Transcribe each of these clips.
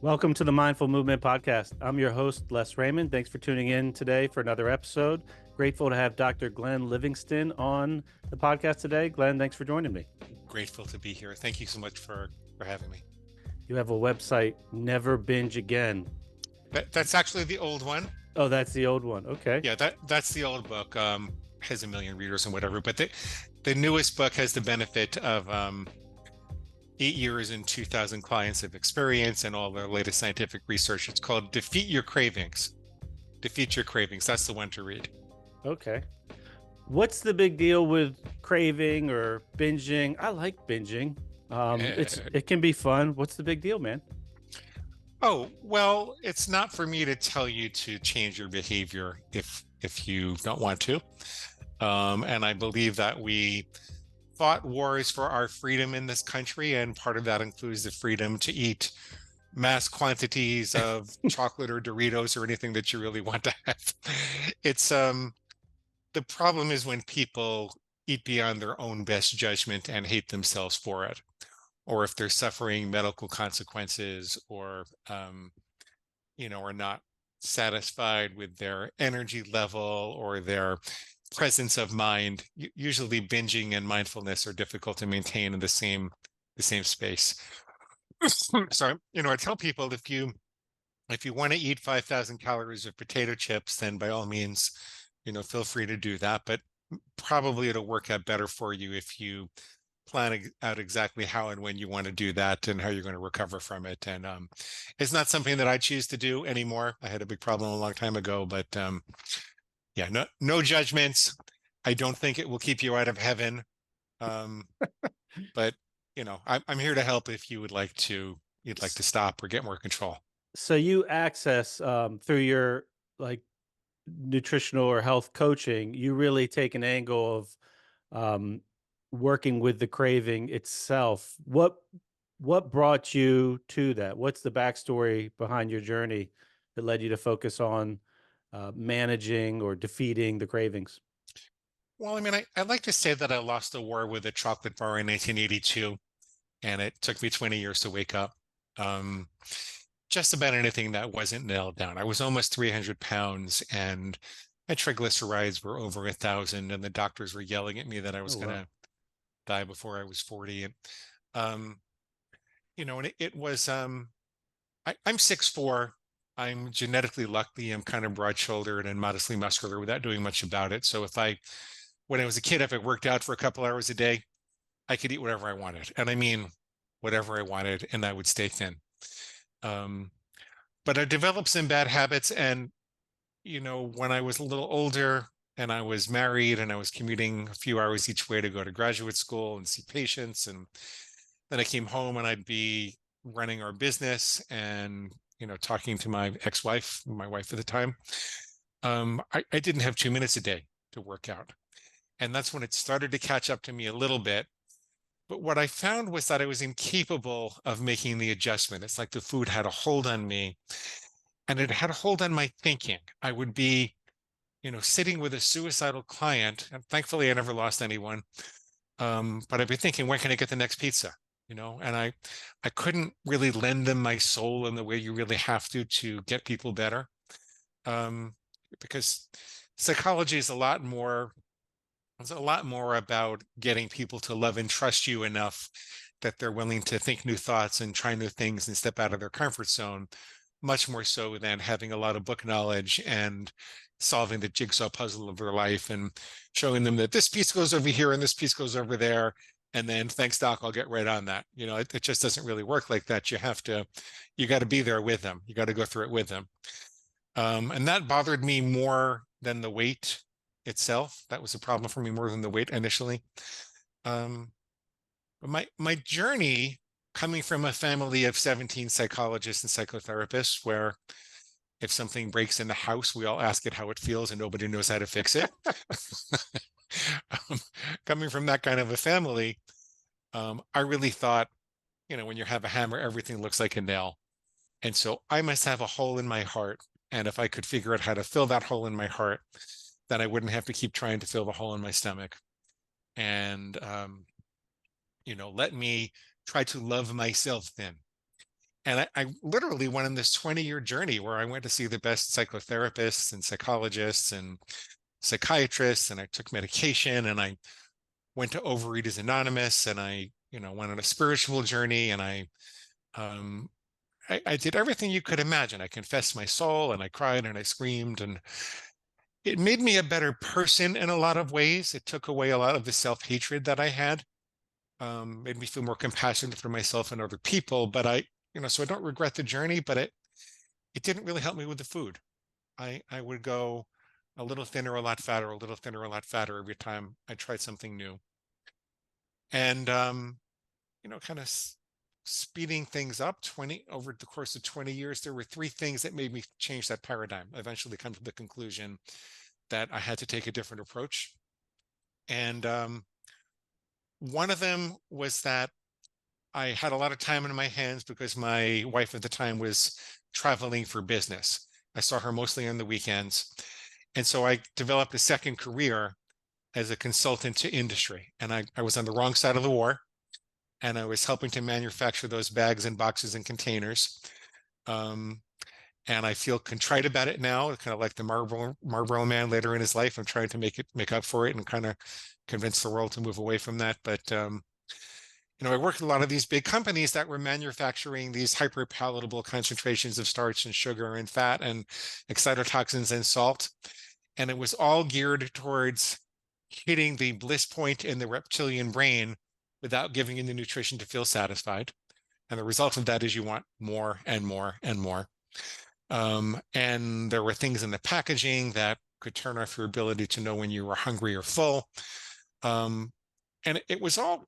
Welcome to the Mindful Movement Podcast. I'm your host, Les Raymond. Thanks for tuning in today for another episode. Grateful to have Dr. Glenn Livingston on the podcast today. Glenn, thanks for joining me. Grateful to be here. Thank you so much for having me. You have a website, Never Binge Again. That's actually the old one. Oh, that's the old one. Okay. Yeah, that's the old book. Has a million readers and whatever. But the newest book has the benefit of 8 years and 2,000 clients of experience and all the latest scientific research. It's called Defeat Your Cravings. Defeat Your Cravings. That's the one to read. Okay. What's the big deal with craving or binging? I like binging. It can be fun. What's the big deal, man? Oh, well, it's not for me to tell you to change your behavior if you don't want to. And I believe that we fought wars for our freedom in this country, and part of that includes the freedom to eat mass quantities of chocolate or Doritos or anything that you really want to have. It's the problem is when people eat beyond their own best judgment and hate themselves for it, or if they're suffering medical consequences, or are not satisfied with their energy level or their presence of mind. Usually binging and mindfulness are difficult to maintain in the same space. So, I tell people if you want to eat 5,000 calories of potato chips, then by all means, feel free to do that. But probably it'll work out better for you if you plan out exactly how and when you want to do that and how you're going to recover from it. And it's not something that I choose to do anymore. I had a big problem a long time ago, but yeah, no judgments. I don't think it will keep you out of heaven. But I'm here to help if you'd like to stop or get more control. So you access through your like nutritional or health coaching, you really take an angle of working with the craving itself. What brought you to that? What's the backstory behind your journey that led you to focus on managing or defeating the cravings? Well, I mean, I like to say that I lost a war with a chocolate bar in 1982, and it took me 20 years to wake up. Um, just about anything that wasn't nailed down. I was almost 300 pounds, and my triglycerides were over 1,000, and the doctors were yelling at me that I was Oh, going wow. to die before I was 40. And um, and it was I'm 6'4". I'm genetically lucky. I'm kind of broad-shouldered and modestly muscular without doing much about it. So when I was a kid, if I worked out for a couple hours a day, I could eat whatever I wanted. And I mean, whatever I wanted, and I would stay thin. Um, but I developed some bad habits. And, when I was a little older and I was married and I was commuting a few hours each way to go to graduate school and see patients, and then I came home and I'd be running our business and, talking to my ex-wife, my wife at the time. I didn't have 2 minutes a day to work out. And that's when it started to catch up to me a little bit. But what I found was that I was incapable of making the adjustment. It's like the food had a hold on me, and it had a hold on my thinking. I would be, sitting with a suicidal client, and thankfully I never lost anyone. But I'd be thinking, when can I get the next pizza? And I couldn't really lend them my soul in the way you really have to get people better. Um, because psychology is a lot more. It's a lot more about getting people to love and trust you enough that they're willing to think new thoughts and try new things and step out of their comfort zone, much more so than having a lot of book knowledge and solving the jigsaw puzzle of their life and showing them that this piece goes over here and this piece goes over there. And then thanks, doc, I'll get right on that. It just doesn't really work like that. You got to be there with them. You got to go through it with them. And that bothered me more than the weight itself. That was a problem for me more than the weight initially. Um, but my journey, coming from a family of 17 psychologists and psychotherapists, where if something breaks in the house, we all ask it how it feels and nobody knows how to fix it. Coming from that kind of a family, I really thought, when you have a hammer, everything looks like a nail. And so I must have a hole in my heart. And if I could figure out how to fill that hole in my heart, then I wouldn't have to keep trying to fill the hole in my stomach. And, let me try to love myself then. And I literally went on this 20-year journey where I went to see the best psychotherapists and psychologists and psychiatrists, and I took medication, and I went to Overeaters Anonymous, and I, went on a spiritual journey, and um, I did everything you could imagine. I confessed my soul, and I cried, and I screamed, and it made me a better person in a lot of ways. It took away a lot of the self-hatred that I had, made me feel more compassionate for myself and other people. But so I don't regret the journey, but it didn't really help me with the food. I would go a little thinner, a lot fatter, a little thinner, a lot fatter every time I tried something new. And kind of speeding things up 20 over the course of 20 years, there were three things that made me change that paradigm. I eventually come to the conclusion that I had to take a different approach. And one of them was that I had a lot of time in my hands because my wife at the time was traveling for business. I saw her mostly on the weekends. And so I developed a second career as a consultant to industry. And I was on the wrong side of the war, and I was helping to manufacture those bags and boxes and containers. Um, and I feel contrite about it now, kind of like the Marlboro man later in his life. I'm trying to make up for it and kind of convince the world to move away from that. But I worked with a lot of these big companies that were manufacturing these hyper palatable concentrations of starch and sugar and fat and excitotoxins and salt. And it was all geared towards hitting the bliss point in the reptilian brain without giving you the nutrition to feel satisfied. And the result of that is you want more and more and more. And there were things in the packaging that could turn off your ability to know when you were hungry or full. And it was all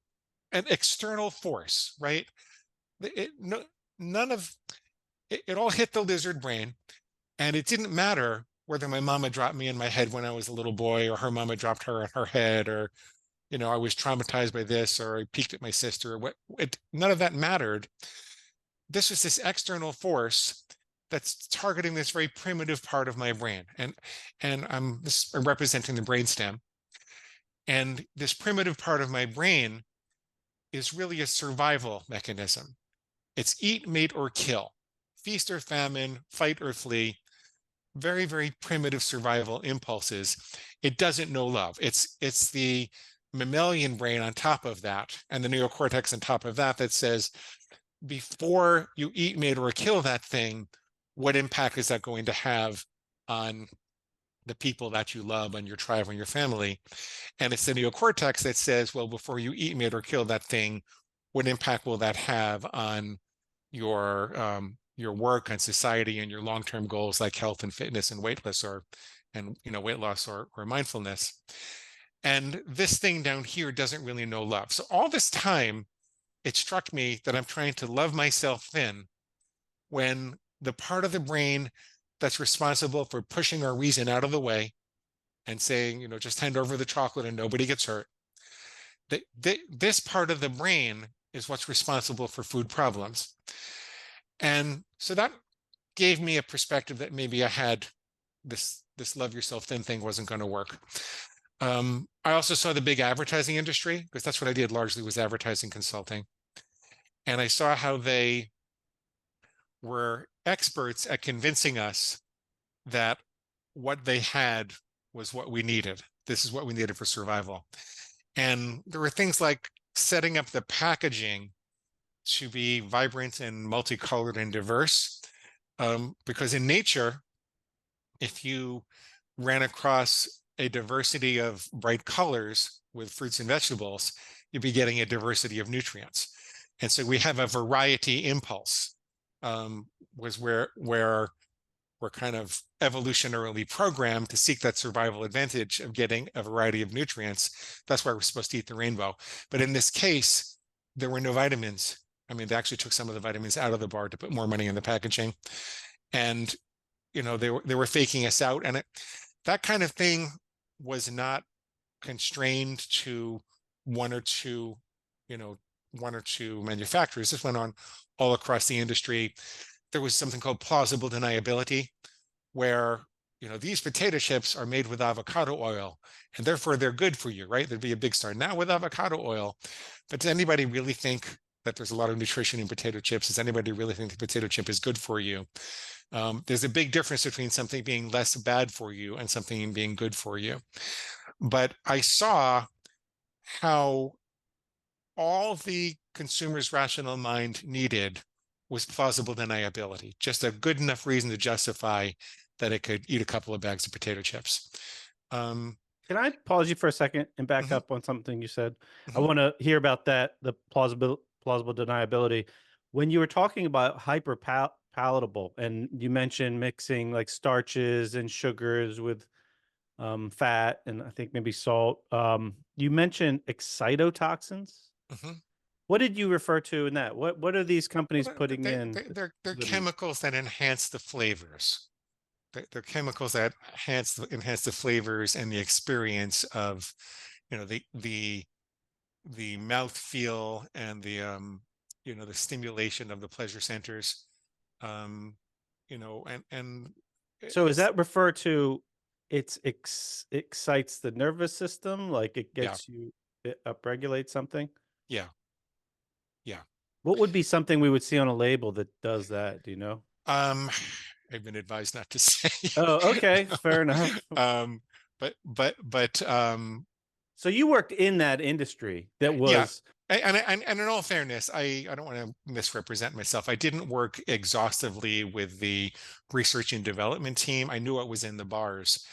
an external force, right? No, none of it all hit the lizard brain, and it didn't matter whether my mama dropped me in my head when I was a little boy, or her mama dropped her in her head, or I was traumatized by this, or I peeked at my sister. None of that mattered. This was this external force that's targeting this very primitive part of my brain, and I'm representing the brainstem, and this primitive part of my brain is really a survival mechanism. It's eat, mate, or kill, feast or famine, fight or flee. Very, very primitive survival impulses. It doesn't know love. It's the mammalian brain on top of that, and the neocortex on top of that, that says, before you eat, mate, or kill that thing, what impact is that going to have on the people that you love and your tribe and your family? And it's the neocortex that says, well, before you eat, mate, or kill that thing, what impact will that have on your work and society and your long-term goals like health and fitness and weight loss, weight loss or mindfulness? And this thing down here doesn't really know love. So all this time, it struck me that I'm trying to love myself thin when the part of the brain that's responsible for pushing our reason out of the way and saying, just hand over the chocolate and nobody gets hurt. This part of the brain is what's responsible for food problems. And so that gave me a perspective that maybe I had this love yourself thin thing wasn't going to work. I also saw the big advertising industry, because that's what I did largely, was advertising consulting. And I saw how they were experts at convincing us that what they had was what we needed. This is what we needed for survival. And there were things like setting up the packaging to be vibrant and multicolored and diverse. Because in nature, if you ran across a diversity of bright colors with fruits and vegetables, you'd be getting a diversity of nutrients. And so we have a variety impulse, was where we're kind of evolutionarily programmed to seek that survival advantage of getting a variety of nutrients. That's why we're supposed to eat the rainbow. But in this case, there were no vitamins. I mean, they actually took some of the vitamins out of the bar to put more money in the packaging. And, they were faking us out. And that kind of thing was not constrained to one or two, one or two manufacturers. This went on all across the industry. There was something called plausible deniability, where these potato chips are made with avocado oil and therefore they're good for you, right? There'd be a big star now with avocado oil. But does anybody really think that there's a lot of nutrition in potato chips. Does anybody really think the potato chip is good for you? There's a big difference between something being less bad for you and something being good for you. But I saw how all the consumer's rational mind needed was plausible deniability, just a good enough reason to justify that it could eat a couple of bags of potato chips. Um, Can I pause you for a second and back mhm, up on something you said? I mhm, want to hear about that, the plausible deniability. When you were talking about hyper palatable, and you mentioned mixing like starches and sugars with fat and I think maybe salt. You mentioned excitotoxins. mhm. What did you refer to in that? What are these companies Well, putting in? they're chemicals that enhance the flavors. They're chemicals that enhance the flavors and the experience of, the mouth feel and the stimulation of the pleasure centers. Um, and So is it's that refer to excites the nervous system, like it yeah, gets you it upregulates something? yeah, yeah. What would be something we would see on a label that does that? Do you know? Um, I've been advised not to say. Oh, okay, fair enough. um, but So you worked in that industry that yeah. was And in all fairness, I don't want to misrepresent myself. I didn't work exhaustively with the research and development team. I knew what was in the bars.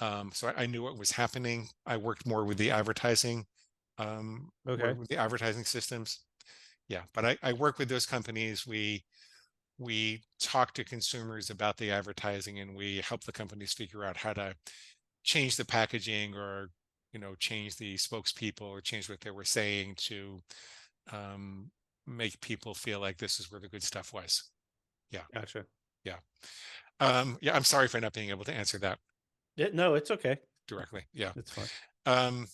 So I knew what was happening. I worked more with the advertising, okay. worked with the advertising systems. Yeah, but I work with those companies. We talk to consumers about the advertising, and we help the companies figure out how to change the packaging, or change the spokespeople, or change what they were saying to um, make people feel like this is where the good stuff was. Yeah, Gotcha. yeah, yeah. I'm sorry for not being able to answer that Yeah, no, it's okay. directly. Yeah. It's fine. Um,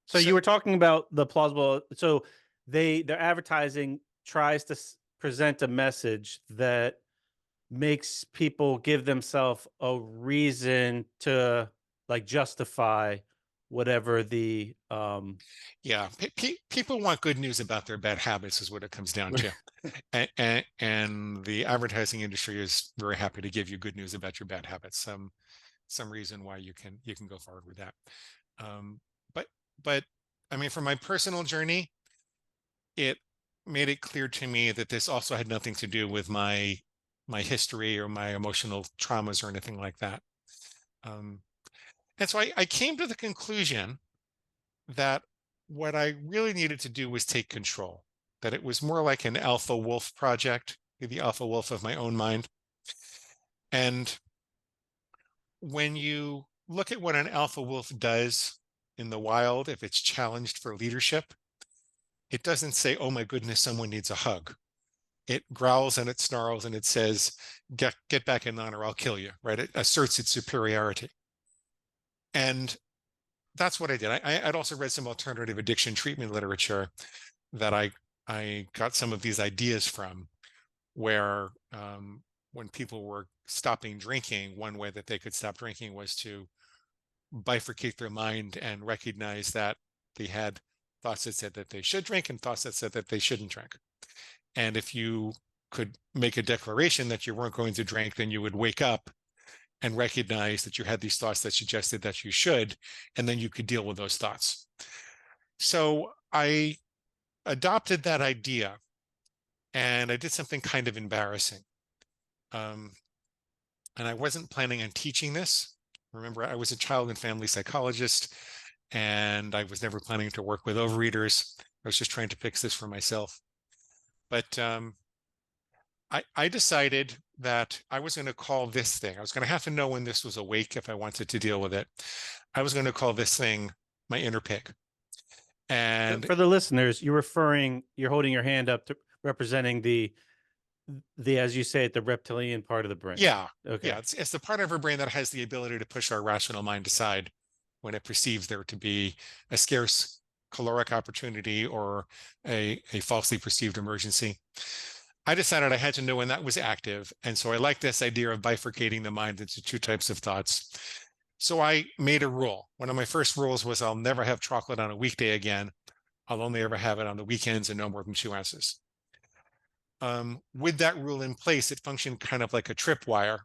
So so you were talking about the plausible. So their advertising tries to present a message that makes people give themselves a reason to like justify whatever the yeah, people want good news about their bad habits, is what it comes down to. And the advertising industry is very happy to give you good news about your bad habits. Some reason why you can go forward with that. Um, but but I mean, for my personal journey, it made it clear to me that this also had nothing to do with my history or my emotional traumas or anything like that. Um, and so I came to the conclusion that what I really needed to do was take control, that it was more like an alpha wolf project, the alpha wolf of my own mind. And when you look at what an alpha wolf does in the wild, if it's challenged for leadership, it doesn't say, oh my goodness, someone needs a hug. It growls and it snarls and it says, get back in line or I'll kill you, right? It asserts its superiority. And that's what I did. I'd also read some alternative addiction treatment literature that I got some of these ideas from, where when people were stopping drinking, one way that they could stop drinking was to bifurcate their mind and recognize that they had thoughts that said that they should drink and thoughts that said that they shouldn't drink. And if you could make a declaration that you weren't going to drink, then you would wake up and recognize that you had these thoughts that suggested that you should, and then you could deal with those thoughts. So I adopted that idea, and I did something kind of embarrassing. Um, and I wasn't planning on teaching this. Remember, I was a child and family psychologist, and I was never planning to work with overeaters. I was just trying to fix this for myself. But I decided that I was going to call this thing. I was going to have to know when this was awake if I wanted to deal with it. I was going to call this thing my inner pig. And for the listeners, you're holding your hand up to representing the as you say it, the reptilian part of the brain. yeah, Okay. yeah, it's the part of our brain that has the ability to push our rational mind aside when it perceives there to be a scarce caloric opportunity or a falsely perceived emergency. I decided I had to know when that was active. And so I like this idea of bifurcating the mind into two types of thoughts. So I made a rule. One of my first rules was I'll never have chocolate on a weekday again. I'll only ever have it on the weekends and no more than 2 ounces. With that rule in place, it functioned kind of like a tripwire,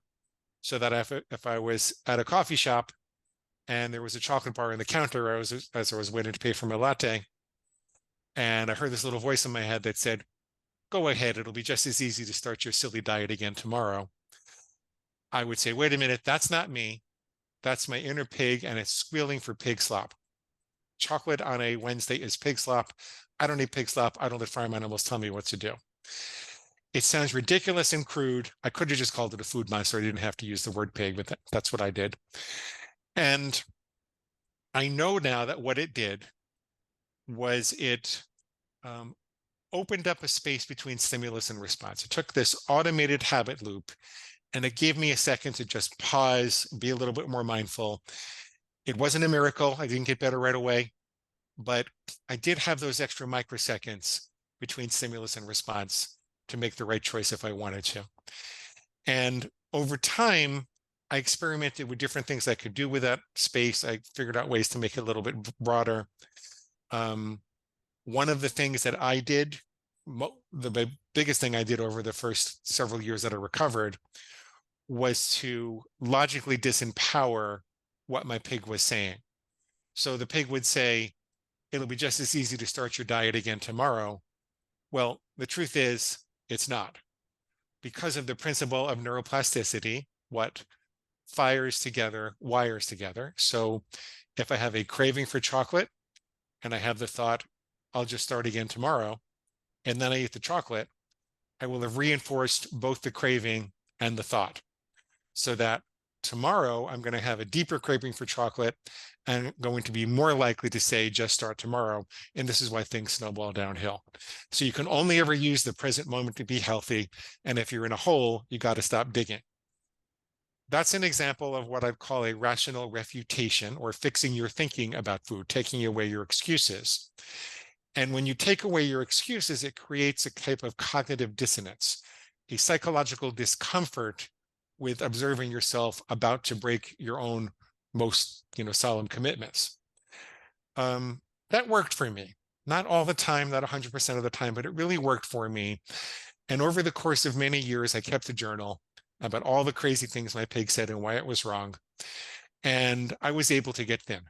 so that if I was at a coffee shop and there was a chocolate bar on the counter, as I was waiting to pay for my latte, and I heard this little voice in my head that said, "Go ahead, it'll be just as easy to start your silly diet again tomorrow." I would say, "Wait a minute, that's not me. That's my inner pig, and it's squealing for pig slop. Chocolate on a Wednesday is pig slop. I don't eat pig slop. I don't let farm animals tell me what to do." It sounds ridiculous and crude. I could have just called it a food monster. I didn't have to use the word pig, but that's what I did. And I know now that what it did was it um, opened up a space between stimulus and response. It took this automated habit loop and it gave me a second to just pause, be a little bit more mindful. It wasn't a miracle. I didn't get better right away, but I did have those extra microseconds between stimulus and response to make the right choice if I wanted to. And over time, I experimented with different things I could do with that space. I figured out ways to make it a little bit broader. Um, One of the things that I did, the biggest thing I did over the first several years that I recovered, was to logically disempower what my pig was saying. So the pig would say, "It'll be just as easy to start your diet again tomorrow." Well, the truth is, it's not. Because of the principle of neuroplasticity, what fires together wires together. So if I have a craving for chocolate and I have the thought, "I'll just start again tomorrow," and then I eat the chocolate, I will have reinforced both the craving and the thought, so that tomorrow I'm going to have a deeper craving for chocolate and going to be more likely to say, "Just start tomorrow." And this is why things snowball downhill. So you can only ever use the present moment to be healthy. And if you're in a hole, you got to stop digging. That's an example of what I'd call a rational refutation, or fixing your thinking about food, taking away your excuses. And when you take away your excuses, it creates a type of cognitive dissonance, a psychological discomfort with observing yourself about to break your own most, solemn commitments. Um, that worked for me. Not all the time, not 100% of the time, but it really worked for me. And over the course of many years, I kept a journal about all the crazy things my pig said and why it was wrong. And I was able to get thin,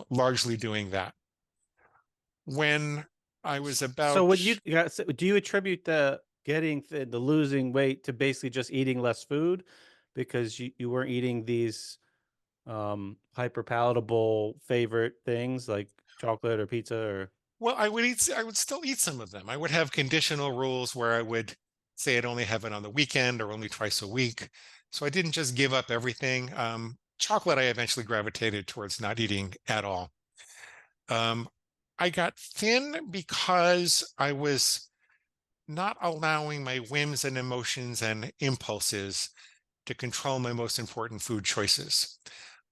largely doing that. When I was So about, what you got, so do you attribute the getting the losing weight to basically just eating less food because you weren't eating these hyper palatable favorite things like chocolate or pizza or well, I would still eat some of them. I would have conditional rules where I would say I'd only have it on the weekend or only twice a week. So I didn't just give up everything. Chocolate, I eventually gravitated towards not eating at all. Um, I got thin because I was not allowing my whims and emotions and impulses to control my most important food choices.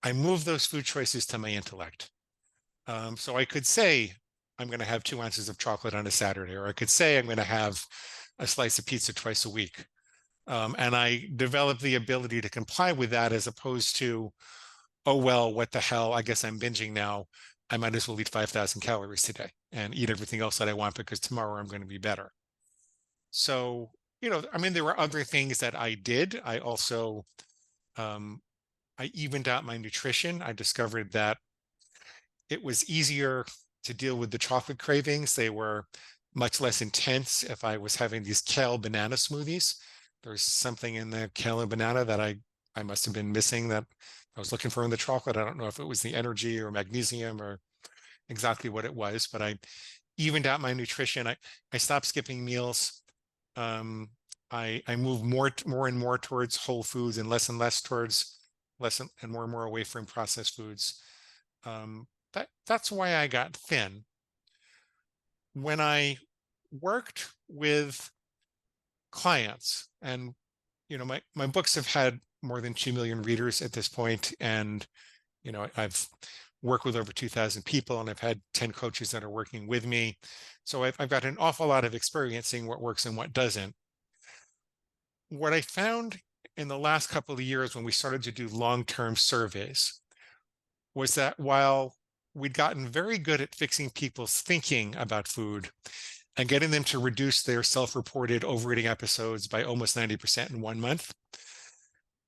I moved those food choices to my intellect. So I could say I'm going to have 2 ounces of chocolate on a Saturday, or I could say I'm going to have a slice of pizza twice a week. And I developed the ability to comply with that, as opposed to, "Oh, well, what the hell? I guess I'm binging now. I might as well eat 5,000 calories today and eat everything else that I want because tomorrow I'm going to be better." So, I mean, there were other things that I did. I also, um, I evened out my nutrition. I discovered that it was easier to deal with the chocolate cravings. They were much less intense if I was having these kale banana smoothies. There's something in the kale and banana that I must have been missing, that I was looking for in the chocolate. I don't know if it was the energy or magnesium or exactly what it was, but I evened out my nutrition. I stopped skipping meals. Um, I moved more and more towards whole foods and less towards and more away from processed foods. That's why I got thin. When I worked with clients, and my books have had more than 2 million readers at this point, and I've worked with over 2,000 people, and I've had 10 coaches that are working with me. So I've got an awful lot of experience seeing what works and what doesn't. What I found in the last couple of years when we started to do long-term surveys was that while we'd gotten very good at fixing people's thinking about food and getting them to reduce their self-reported overeating episodes by almost 90% in 1 month.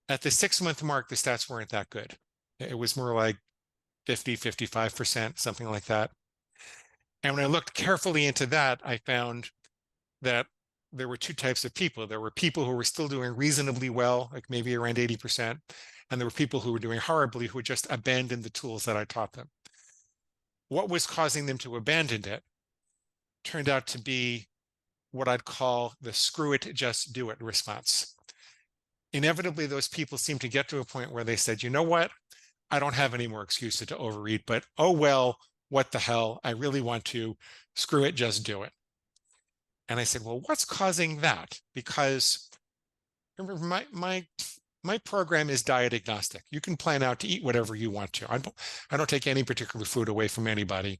At the 6 month mark, the stats weren't that good. It was more like 50, 55%, something like that. And when I looked carefully into that, I found that there were two types of people. There were people who were still doing reasonably well, like maybe around 80%, and there were people who were doing horribly, who had just abandoned the tools that I taught them. What was causing them to abandon it turned out to be what I'd call the screw it, just do it response. Inevitably, those people seemed to get to a point where they said, you know what? I don't have any more excuses to overeat, but oh well, what the hell? I really want to. Screw it, just do it. And I said, well, what's causing that? Because remember, my program is diet agnostic. You can plan out to eat whatever you want to. I don't take any particular food away from anybody.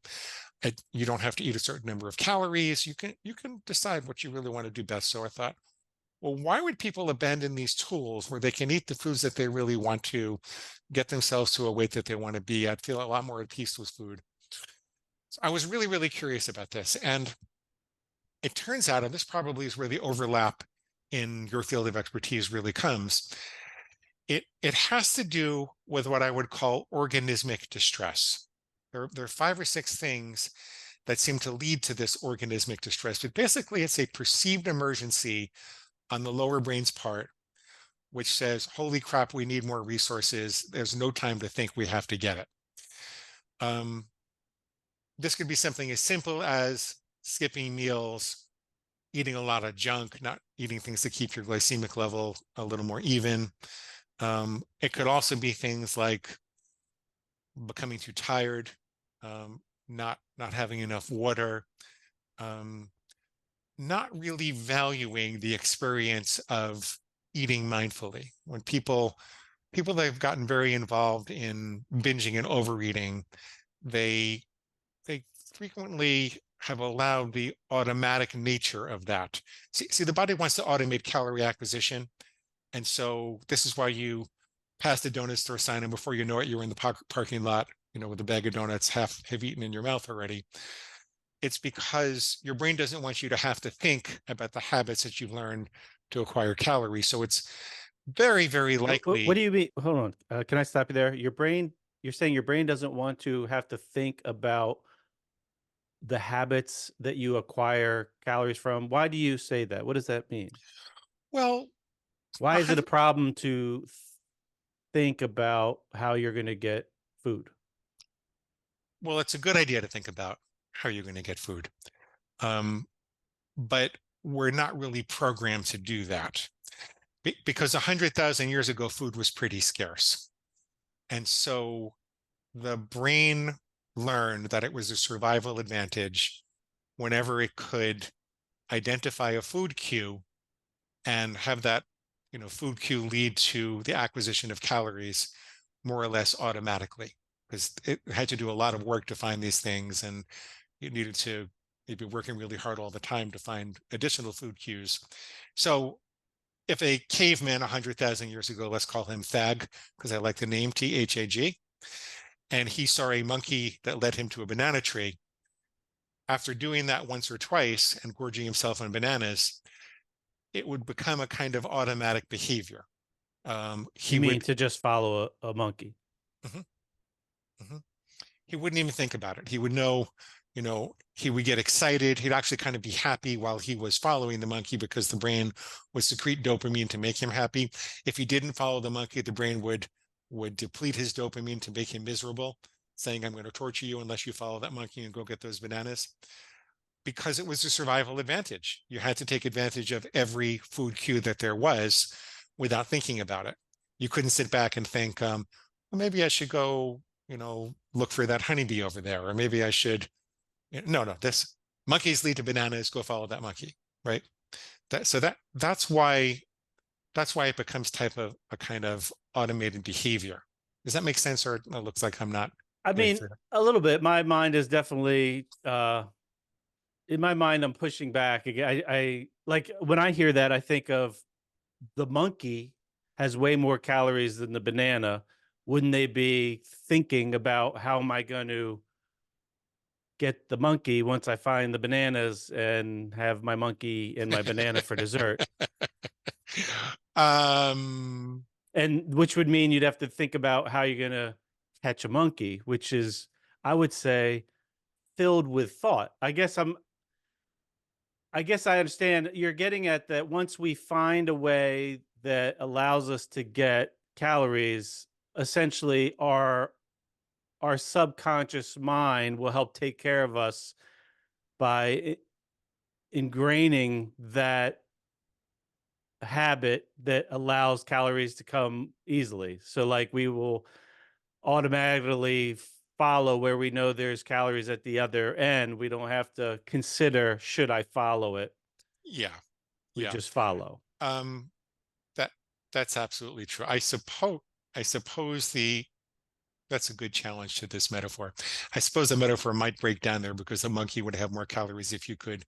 You don't have to eat a certain number of calories. You can decide what you really want to do best. So I thought, well, why would people abandon these tools where they can eat the foods that they really want to, get themselves to a weight that they want to be at, feel a lot more at peace with food? So I was really, really curious about this. And it turns out, and this probably is where the overlap in your field of expertise really comes, it has to do with what I would call organismic distress. There are 5 or 6 things that seem to lead to this organismic distress, but basically it's a perceived emergency on the lower brain's part, which says, holy crap, we need more resources. There's no time to think, we have to get it. This could be something as simple as skipping meals, eating a lot of junk, not eating things to keep your glycemic level a little more even. It could also be things like becoming too tired, not having enough water, not really valuing the experience of eating mindfully. When people that have gotten very involved in binging and overeating, they frequently have allowed the automatic nature of that. See, the body wants to automate calorie acquisition. And so this is why you pass the donut store sign, and before you know it, you're in the parking lot, with a bag of donuts half have eaten in your mouth already. It's because your brain doesn't want you to have to think about the habits that you've learned to acquire calories. So it's very, very What likely. do you mean? Hold on. Can I stop you there? You're saying your brain doesn't want to have to think about the habits that you acquire calories from. Why do you say that? What does that mean? Well, Why a is it a hundred, problem to think about how you're going to get food? well, it's a good idea to think about how you're going to get food. Um, but we're not really programmed to do that because 100,000 years ago, food was pretty scarce. And so the brain learned that it was a survival advantage whenever it could identify a food cue and have that food cue lead to the acquisition of calories more or less automatically, because it had to do a lot of work to find these things, and it needed to maybe working really hard all the time to find additional food cues. So if a caveman 100,000 years ago, let's call him Thag, because I like the name Thag, and he saw a monkey that led him to a banana tree, after doing that once or twice and gorging himself on bananas, it would become a kind of automatic behavior. You He mean would, to just follow a monkey? Mhm, mhm. He wouldn't even think about it. He would know, he would get excited. He'd actually kind of be happy while he was following the monkey because the brain would secrete dopamine to make him happy. If he didn't follow the monkey, the brain would deplete his dopamine to make him miserable, saying, I'm going to torture you unless you follow that monkey and go get those bananas. Because it was a survival advantage. You had to take advantage of every food cue that there was without thinking about it. You couldn't sit back and think, well, maybe I should go, look for that honeybee over there, or maybe I should. No, this monkeys lead to bananas. Go follow that monkey, right? That's why it becomes type of a kind of automated behavior. Does that make sense, or it looks like I'm not I getting mean, through? a little bit. My mind is definitely in my mind. I'm pushing back. I like when I hear that, I think of the monkey has way more calories than the banana. Wouldn't they be thinking about how am I going to get the monkey once I find the bananas and have my monkey and my banana for dessert. Um, And which would mean you'd have to think about how you're going to catch a monkey, which is, I would say, filled with thought. I guess I understand you're getting at that once we find a way that allows us to get calories, essentially our subconscious mind will help take care of us by ingraining that habit that allows calories to come easily. So like we will automatically follow where we know there's calories at the other end. We don't have to consider should I follow it. yeah, We yeah. just follow. Um, that that's absolutely true. I suppose that's a good challenge to this metaphor. I suppose the metaphor might break down there because the monkey would have more calories if you could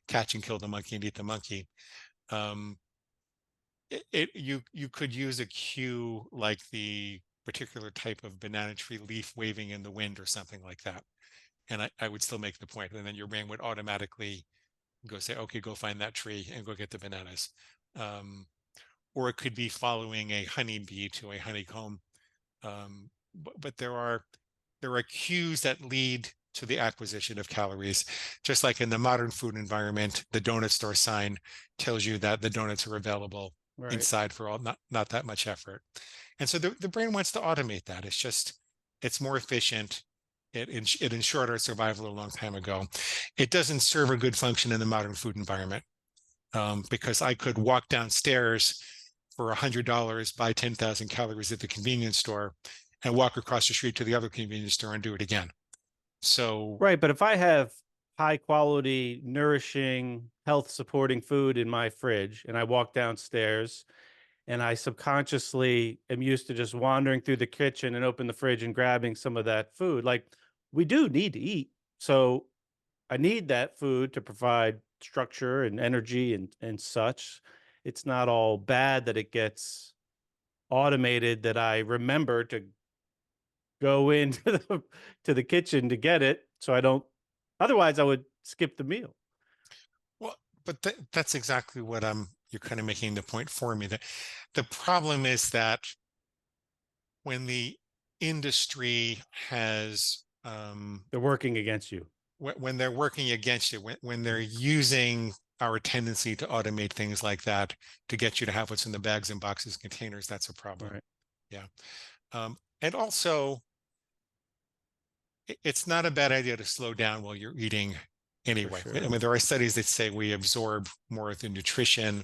catch and kill the monkey and eat the monkey. Um, you could use a cue like the particular type of banana tree leaf waving in the wind or something like that. And I would still make the point. And then your brain would automatically go say, okay, go find that tree and go get the bananas. Um, or it could be following a honeybee to a honeycomb. But there are cues that lead to the acquisition of calories. Just like in the modern food environment, the donut store sign tells you that the donuts are available Right. inside for all not that much effort. And so the brain wants to automate that. It's more efficient. It ensured our survival a long time ago. It doesn't serve a good function in the modern food environment because I could walk downstairs for $100, buy 10,000 calories at the convenience store, and walk across the street to the other convenience store and do it again. So, Right. But if I have high quality, nourishing, health supporting food in my fridge and I walk downstairs and I subconsciously am used to just wandering through the kitchen and open the fridge and grabbing some of that food, like we do need to eat. So I need that food to provide structure and energy and such. It's not all bad that it gets automated that I remember to go into the kitchen to get it so I don't otherwise I would skip the meal. well, but that's exactly what you're kind of making the point for me that the problem is that when the industry has They're working against you. when they're working against you, when they're using our tendency to automate things like that to get you to have what's in the bags and boxes and containers, that's a problem. Right. Yeah. And also, it's not a bad idea to slow down while you're eating For anyway. I sure. mean, there are studies that say we absorb more of the nutrition,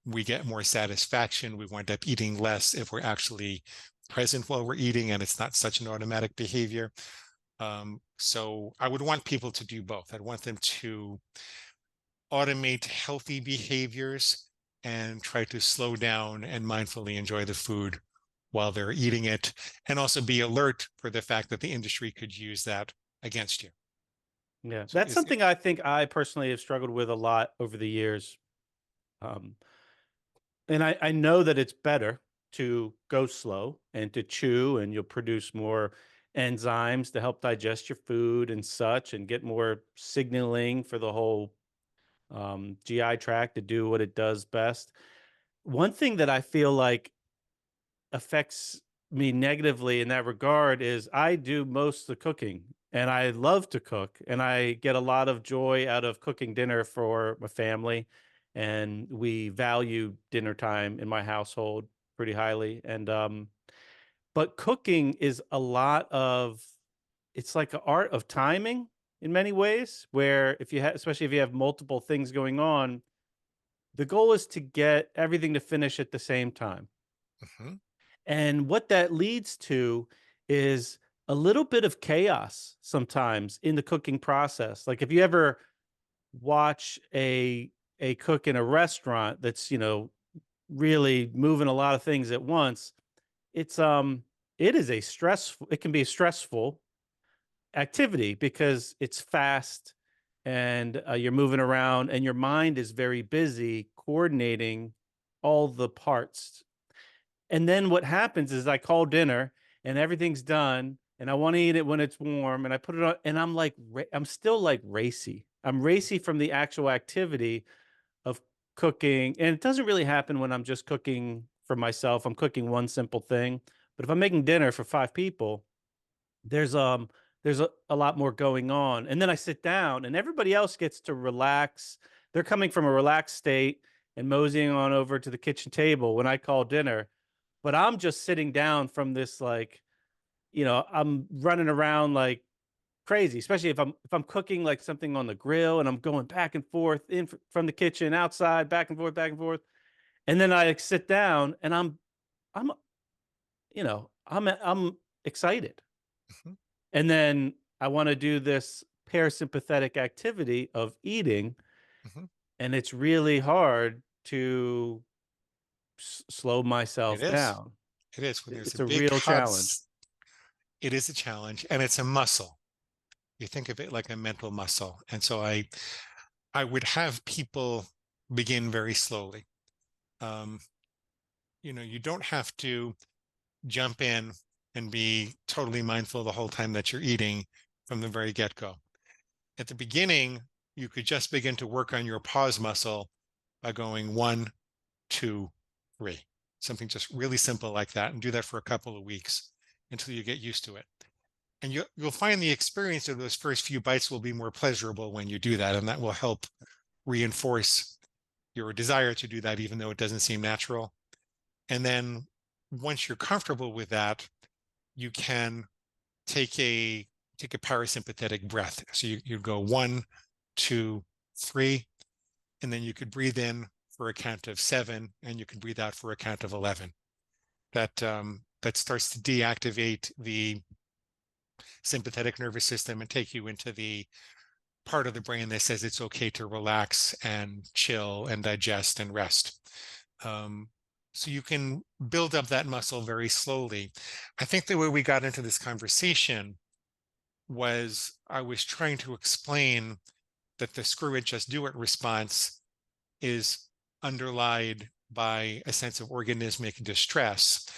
we get more satisfaction, we wind up eating less if we're actually present while we're eating and it's not such an automatic behavior. So I would want people to do both. I'd want them to automate healthy behaviors and try to slow down and mindfully enjoy the food while they're eating it, and also be alert for the fact that the industry could use that against you. Yeah. So That's something I think I personally have struggled with a lot over the years. Um, and I know that it's better to go slow and to chew, and you'll produce more enzymes to help digest your food and such, and get more signaling for the whole GI tract to do what it does best. One thing that I feel like affects me negatively in that regard is I do most of the cooking and I love to cook and I get a lot of joy out of cooking dinner for my family, and we value dinner time in my household pretty highly. And but cooking is a lot of it's like an art of timing in many ways, where if you have, especially if you have multiple things going on, the goal is to get everything to finish at the same time. mhm. And what that leads to is a little bit of chaos sometimes in the cooking process. Like if you ever watch a cook in a restaurant that's, really moving a lot of things at once, it's it is a stressful it can be a stressful activity because it's fast and you're moving around and your mind is very busy coordinating all the parts. And then what happens is I call dinner and everything's done and I want to eat it when it's warm, and I put it on, and I'm like, I'm still like racy. I'm racy from the actual activity of cooking, and it doesn't really happen when I'm just cooking for myself. I'm cooking one simple thing, but if I'm making dinner for 5 people, there's a lot more going on. And then I sit down, and everybody else gets to relax. They're coming from a relaxed state and moseying on over to the kitchen table when I call dinner, but I'm just sitting down from this, like, I'm running around like crazy, especially if I'm cooking like something on the grill, and I'm going back and forth from the kitchen outside, back and forth. And then I sit down, and I'm I'm excited. Mhm, And then I want to do this parasympathetic activity of eating, mhm. and it's really hard to slow It myself is. down. It is. When there's a It's a big real hot, challenge. it is a challenge, and it's a muscle. You think of it like a mental muscle. And so I would have people begin very slowly. Um, you don't have to jump in and be totally mindful the whole time that you're eating from the very get-go. At the beginning, you could just begin to work on your pause muscle by going 1, 2, 3, something just really simple like that, and do that for a couple of weeks until you get used to it. And you'll find the experience of those first few bites will be more pleasurable when you do that, and that will help reinforce your desire to do that, even though it doesn't seem natural. And then once you're comfortable with that, you can take a take a parasympathetic breath. So you go 1, 2, 3, and then you could breathe in for a count of 7, and you can breathe out for a count of 11. That starts to deactivate the sympathetic nervous system and take you into the part of the brain that says it's okay to relax and chill and digest and rest. Um, so you can build up that muscle very slowly. I think the way we got into this conversation was I was trying to explain that the screw it, just do it response is underlied by a sense of organismic distress.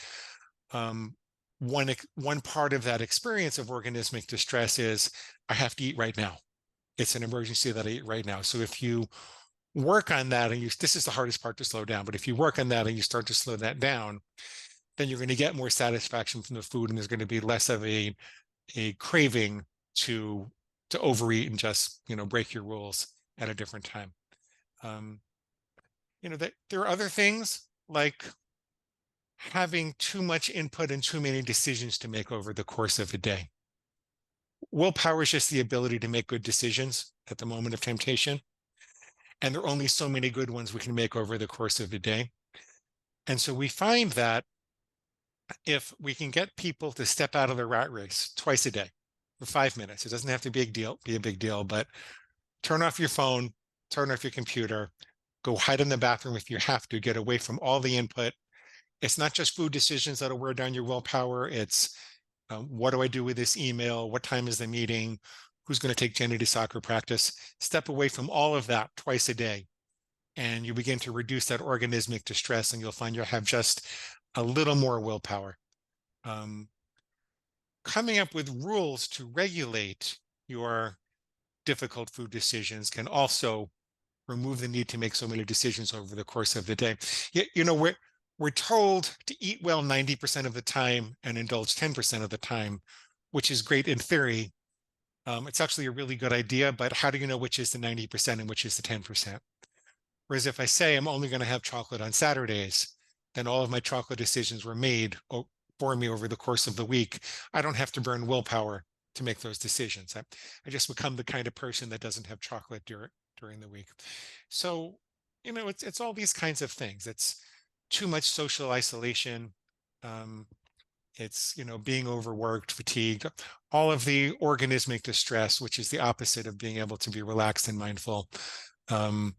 Um, one part of that experience of organismic distress is I have to eat right now. It's an emergency that I eat right now. So if you work on that and this is the hardest part to slow down, but if you work on that and you start to slow that down, then you're going to get more satisfaction from the food, and there's going to be less of a craving to overeat and just break your rules at a different time. Um, that there are other things like having too much input and too many decisions to make over the course of a day. Willpower is just the ability to make good decisions at the moment of temptation. And there are only so many good ones we can make over the course of a day. And so we find that if we can get people to step out of the rat race twice a day for 5 minutes, it doesn't have to be a big deal, but turn off your phone, turn off your computer, go hide in the bathroom if you have to, get away from all the input. It's not just food decisions that'll wear down your willpower. It's what do I do with this email? What time is the meeting? Who's going to take Jenny to soccer practice? Step away from all of that twice a day, and you begin to reduce that organismic distress, and you'll find you'll have just a little more willpower. Um, Coming up with rules to regulate your difficult food decisions can also remove the need to make so many decisions over the course of the day. We're told to eat well 90% of the time and indulge 10% of the time, which is great in theory. It's actually a really good idea, but how do you know which is the 90% and which is the 10%? Whereas if I say I'm only going to have chocolate on Saturdays, then all of my chocolate decisions were made for me over the course of the week. I don't have to burn willpower to make those decisions. I just become the kind of person that doesn't have chocolate during the week. So, it's all these kinds of things. It's too much social isolation. Um, it's, being overworked, fatigued, all of the organismic distress, which is the opposite of being able to be relaxed and mindful. Um,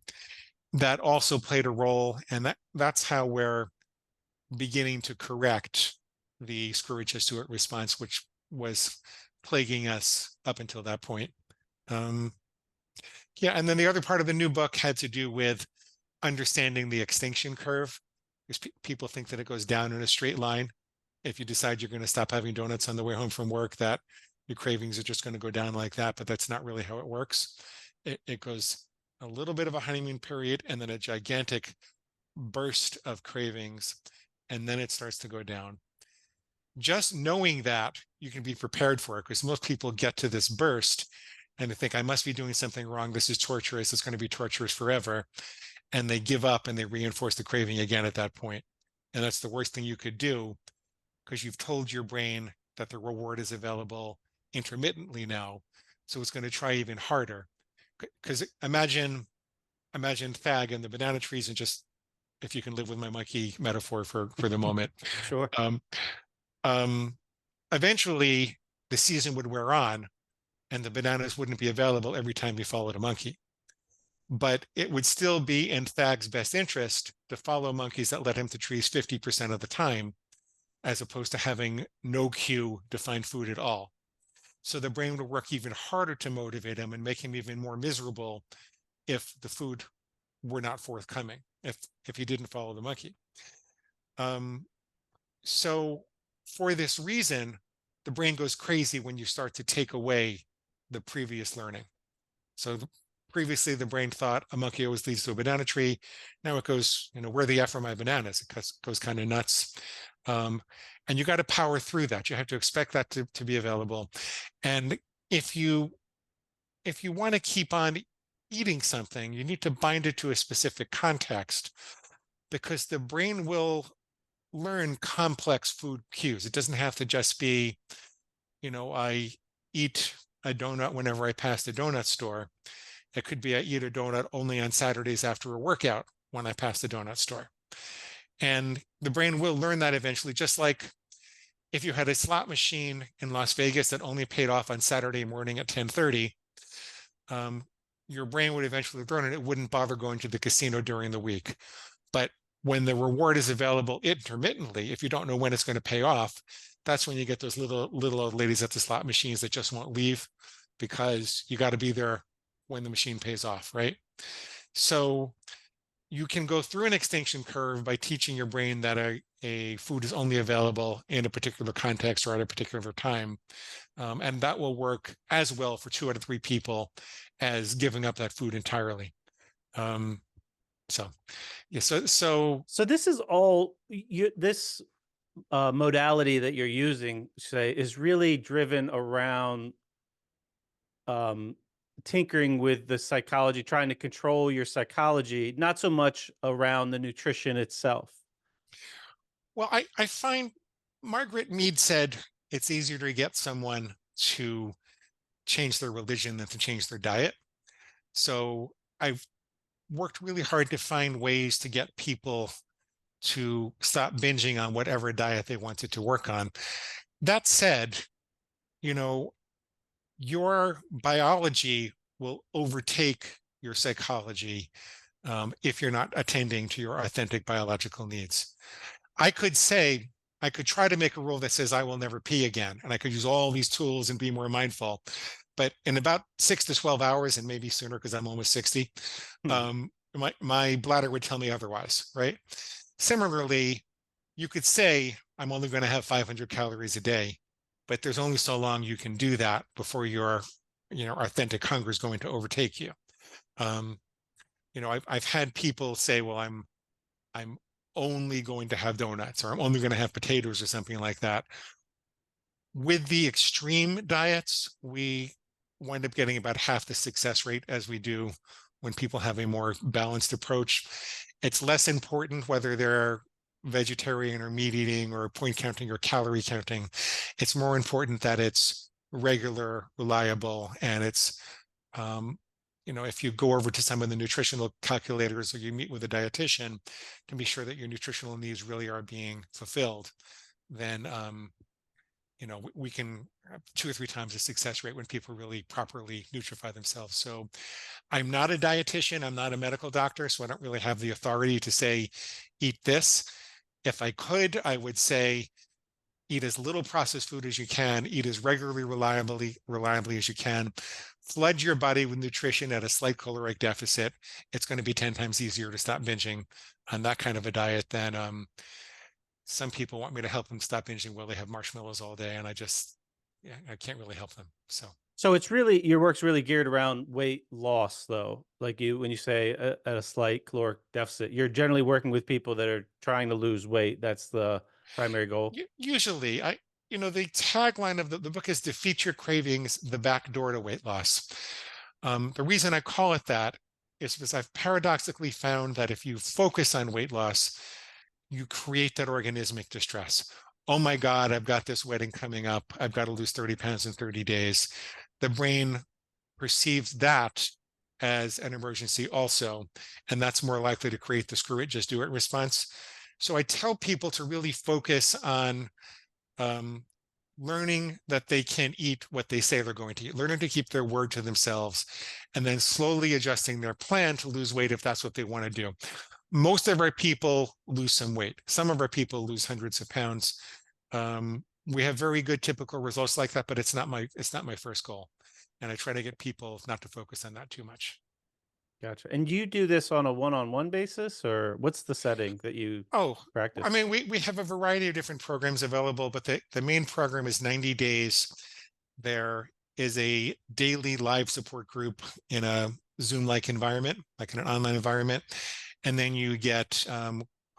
that also played a role, and that's how we're beginning to correct the screw it, just do it response, which was plaguing us up until that point. Um, yeah, and then the other part of the new book had to do with understanding the extinction curve, because people think that it goes down in a straight line, if you decide you're going to stop having donuts on the way home from work, that your cravings are just going to go down like that. But that's not really how it works. It goes a little bit of a honeymoon period and then a gigantic burst of cravings, and then it starts to go down. Just knowing that, you can be prepared for it, because most people get to this burst and they think, I must be doing something wrong. This is torturous. It's going to be torturous forever. And they give up and they reinforce the craving again at that point. And that's the worst thing you could do, because you've told your brain that the reward is available intermittently now. So it's going to try even harder. Because imagine Thag and the banana trees, and just, if you can live with my monkey metaphor for the moment. Sure. Um, um, Eventually the season would wear on and the bananas wouldn't be available every time you followed a monkey. But it would still be in Thag's best interest to follow monkeys that led him to trees 50% of the time, as opposed to having no cue to find food at all. So the brain would work even harder to motivate him and make him even more miserable if the food were not forthcoming, if he didn't follow the monkey. Um, so for this reason, the brain goes crazy when you start to take away the previous learning. So previously the brain thought a monkey always leads to a banana tree. Now it goes, where the F are my bananas? It goes kind of nuts. Um, and you got to power through that. You have to expect that to be available. And if you want to keep on eating something, you need to bind it to a specific context, because the brain will learn complex food cues. It doesn't have to just be, I eat a donut whenever I pass the donut store. It could be I eat a donut only on Saturdays after a workout when I pass the donut store. And the brain will learn that eventually, just like if you had a slot machine in Las Vegas that only paid off on Saturday morning at 10:30, um, your brain would eventually learn, and it wouldn't bother going to the casino during the week. But when the reward is available intermittently, if you don't know when it's going to pay off, that's when you get those little old ladies at the slot machines that just won't leave, because you got to be there when the machine pays off, right? So you can go through an extinction curve by teaching your brain that a food is only available in a particular context or at a particular time. And that will work as well for 2 out of 3 people as giving up that food entirely. Um, so, yeah, So this is all this modality that you're using, say, is really driven around um, tinkering with the psychology, trying to control your psychology, not so much around the nutrition itself. well, I find Margaret Mead said it's easier to get someone to change their religion than to change their diet. So I've worked really hard to find ways to get people to stop binging on whatever diet they wanted to work on. That said, you know, your biology will overtake your psychology, if you're not attending to your authentic biological needs. I could say, I could try to make a rule that says I will never pee again, and I could use all these tools and be more mindful. But in about 6 to 12 hours, and maybe sooner because I'm almost 60, Hmm. my bladder would tell me otherwise, right? Similarly, you could say I'm only going to have 500 calories a day, but there's only so long you can do that before your, authentic hunger is going to overtake you. Um, I've had people say, well, I'm only going to have donuts, or I'm only going to have potatoes or something like that. With the extreme diets, we wind up getting about half the success rate as we do when people have a more balanced approach. It's less important whether they're vegetarian or meat eating or point counting or calorie counting. It's more important that it's regular, reliable, and it's if you go over to some of the nutritional calculators or you meet with a dietitian to be sure that your nutritional needs really are being fulfilled, then we can have 2 or 3 times the success rate when people really properly nutrify themselves. So I'm not a dietitian, I'm not a medical doctor, so I don't really have the authority to say eat this. If I could, I would say eat as little processed food as you can, eat as regularly, reliably as you can, flood your body with nutrition at a slight caloric deficit. It's going to be 10 times easier to stop binging on that kind of a diet than Some people want me to help them stop binging while they have marshmallows all day, and yeah, I can't really help them. So So it's really your work's really geared around weight loss, though. Like you, when you say at a slight caloric deficit, you're generally working with people that are trying to lose weight. That's the primary goal. usually, the tagline of the book is "Defeat Your Cravings: The Back Door to Weight Loss." The reason I call it that is because I've paradoxically found that if you focus on weight loss, you create that organismic distress. Oh my God, I've got this wedding coming up. I've got to lose 30 pounds in 30 days. The brain perceives that as an emergency also, and that's more likely to create the screw it, just do it response. So I tell people to really focus on um, learning that they can eat what they say they're going to eat, learning to keep their word to themselves, and then slowly adjusting their plan to lose weight if that's what they want to do. Most of our people lose some weight. Some of our people lose hundreds of pounds. We have very good typical results like that, but it's not my first goal. And I try to get people not to focus on that too much. Gotcha. And do you do this on a one-on-one basis, or what's the setting that you Oh, I practice? mean, we have a variety of different programs available, but the main program is 90 days. There is a daily live support group in a Zoom-like environment, like in an online environment. And then you get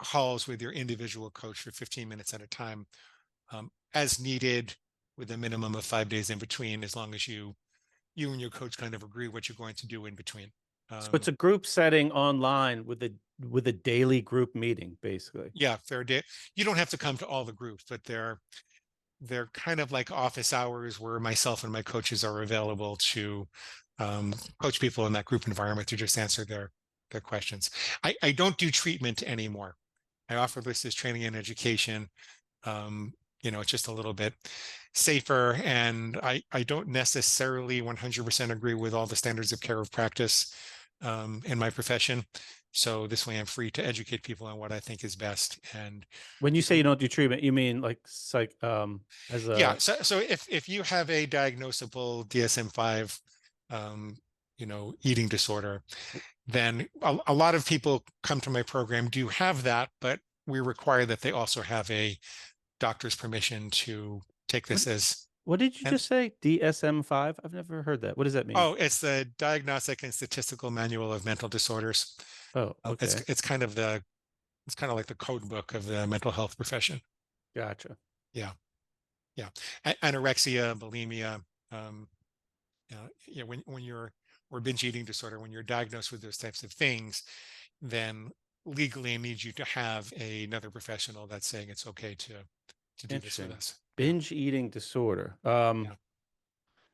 calls with your individual coach for 15 minutes at a time, as needed, with a minimum of 5 days in between, as long as you and your coach kind of agree what you're going to do in between. So it's Um, a group setting online with a daily group meeting, basically. yeah, fair day. You don't have to come to all the groups, but they're kind of like office hours where myself and my coaches are available to coach people in that group environment to just answer their questions. I don't do treatment anymore. I offer this as training and education. Um, it's just a little bit safer, and I don't necessarily 100% agree with all the standards of care of practice in my profession. So this way I'm free to educate people on what I think is best. And When you say you people, don't do treatment, you mean like as yeah. a So if you have a diagnosable DSM-5, um, eating disorder, then a lot of people come to my program do have that, but we require that they also have a doctor's permission to take what this as what did you and just say? DSM-5? I've never heard that. What does that mean? oh, it's the Diagnostic and Statistical Manual of Mental Disorders. Oh, It's okay. it's kind of the it's kind of like the code book of the mental health profession. Gotcha. Yeah, yeah. Anorexia, bulimia, um, yeah. When you're or binge eating disorder, when you're diagnosed with those types of things, then legally I need you to have another professional that's saying it's okay to do this with Interesting. us. Yeah, Binge eating disorder. yeah.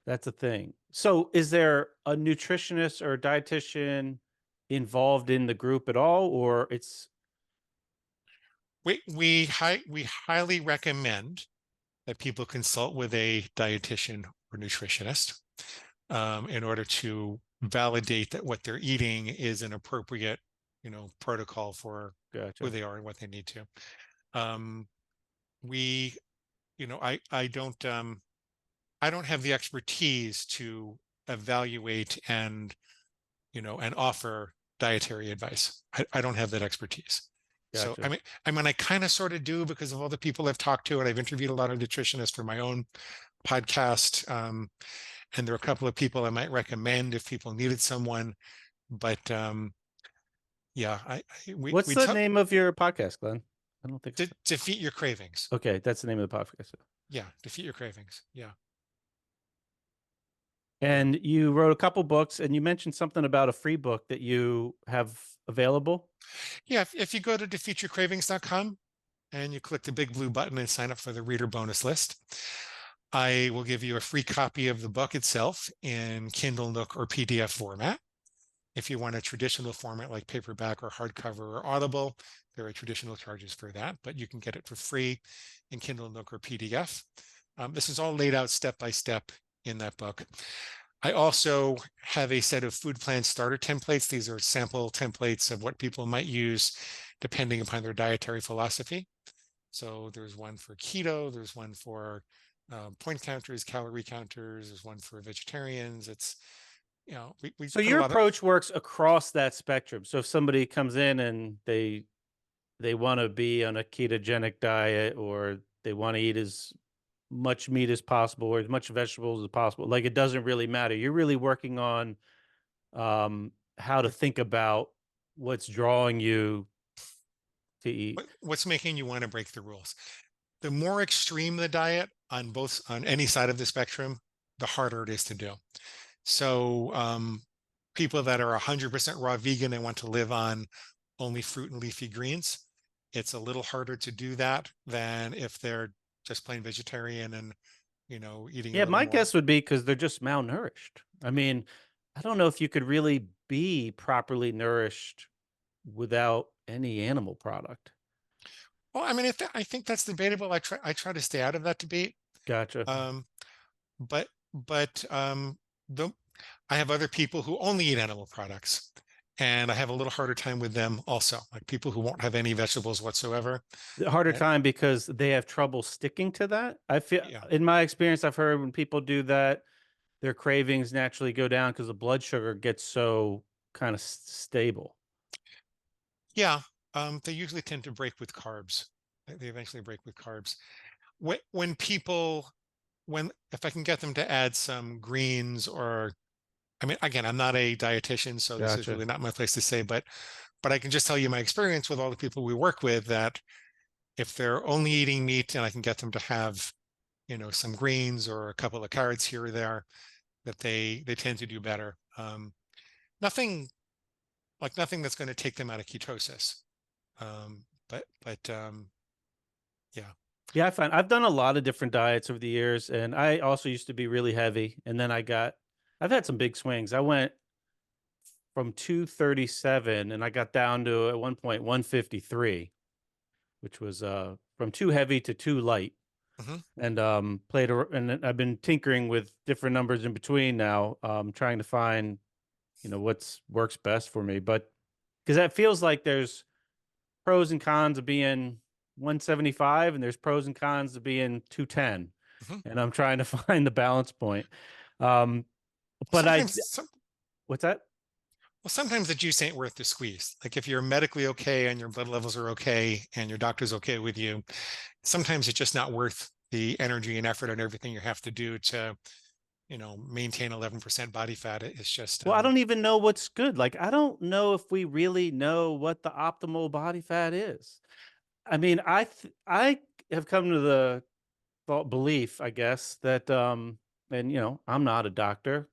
That's a thing. So is there a nutritionist or a dietitian involved in the group at all, or it's We highly recommend that people consult with a dietitian or nutritionist in order to validate that what they're eating is an appropriate, protocol for who gotcha? they are and what they need to. Um, we, I don't have the expertise to evaluate and offer dietary advice. I don't have that expertise. So I Gotcha. mean, I kind of sort of do because of all the people I've talked to, and I've interviewed a lot of nutritionists for my own podcast. And there are a couple of people I might recommend if people needed someone. But yeah, we What's the tell name of your podcast, Glenn? I don't think to so. defeat your cravings. Okay, that's the name of the podcast. Yeah, defeat your cravings. Yeah, yeah, And you wrote a couple books, and you mentioned something about a free book that you have available. yeah. If you go to defeatyourcravings.com and you click the big blue button and sign up for the reader bonus list, I will give you a free copy of the book itself in Kindle, Nook, or PDF format. If you want a traditional format like paperback or hardcover or Audible, there are traditional charges for that, but you can get it for free in Kindle, Nook, or PDF. This is all laid out step by step in that book. I also have a set of food plan starter templates. These are sample templates of what people might use depending upon their dietary philosophy. So there's one for keto, there's one for point counters, calorie counters, there's one for vegetarians. It's, we So put a your lot of, approach works across that spectrum. So if somebody comes in and they they want to be on a ketogenic diet, or they want to eat as much meat as possible or as much vegetables as possible. Like it doesn't really matter. You're really working on how to think about what's drawing you to eat. What's making you want to break the rules? The more extreme the diet on any side of the spectrum, the harder it is to do. So people that are 100% raw vegan and want to live on only fruit and leafy greens, it's a little harder to do that than if they're just plain vegetarian and eating a Yeah, little my more. guess would be because they're just malnourished. I mean, I don't know if you could really be properly nourished without any animal product. Well, I mean, I think that's debatable. I try to stay out of that debate. Gotcha. Um, but the I have other people who only eat animal products, and I have a little harder time with them also, like people who won't have any vegetables whatsoever. The harder And time because they have trouble sticking to that. I feel, yeah, in my experience, I've heard when people do that, their cravings naturally go down because the blood sugar gets so kind of stable. yeah, they usually tend to break with carbs. They eventually break with carbs. When people, when if I can get them to add some greens or, I mean, again, I'm not a dietitian, so this is Gotcha. really not my place to say, but I can just tell you my experience with all the people we work with that if they're only eating meat and I can get them to have, some greens or a couple of carrots here or there, that they tend to do better. Nothing nothing that's going to take them out of ketosis. But yeah. Yeah, I find I've done a lot of different diets over the years, and I also used to be really heavy, and then I've had some big swings. I went from 237 and I got down to at one point 153, which was from too heavy to too light. Hmm. And and I've been tinkering with different numbers in between now, trying to find, what's works best for me. But because that feels like there's pros and cons of being 175 and there's pros and cons of being 210. Hmm. And I'm trying to find the balance point. Um, but I, Sometimes some what's that? Well, sometimes the juice ain't worth the squeeze. Like if you're medically okay and your blood levels are okay and your doctor's okay with you, sometimes it's just not worth the energy and effort and everything you have to do to, maintain 11% body fat. It's just, Well, I don't even know what's good. Like, I don't know if we really know what the optimal body fat is. I mean, I have come to the thought belief, I guess, that and I'm not a doctor,